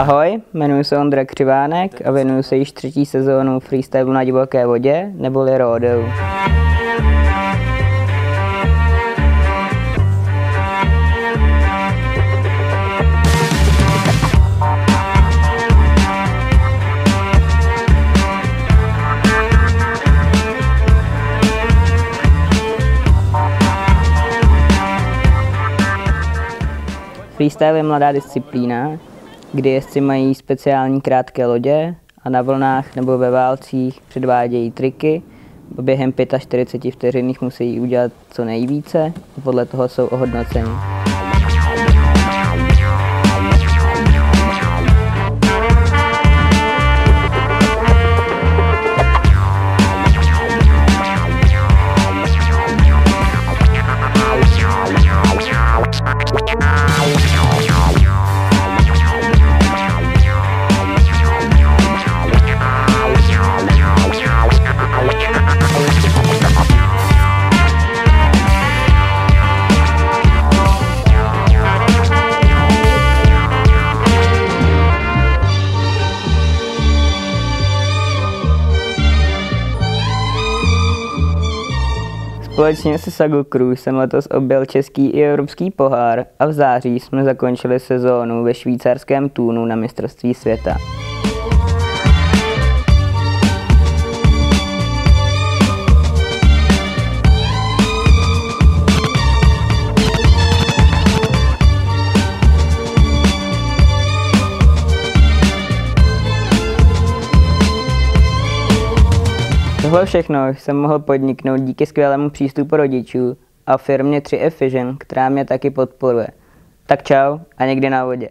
Ahoj, jmenuji se Ondra Křivánek a věnuju se již 3. sezónu freestylu na divoké vodě, neboli rodeu. Freestyle je mladá disciplína, kdy jezdci mají speciální krátké lodě a na vlnách nebo ve válcích předvádějí triky. Během 45 vteřin jich musí udělat co nejvíce a podle toho jsou ohodnoceni. Společně se Sago Crew jsem letos objel český i evropský pohár a v září jsme zakončili sezónu ve švýcarském Thunu na mistrovství světa. Tohle všechno jsem mohl podniknout díky skvělému přístupu rodičů a firmě 3F Vision, která mě taky podporuje. Tak čau a někdy na vodě.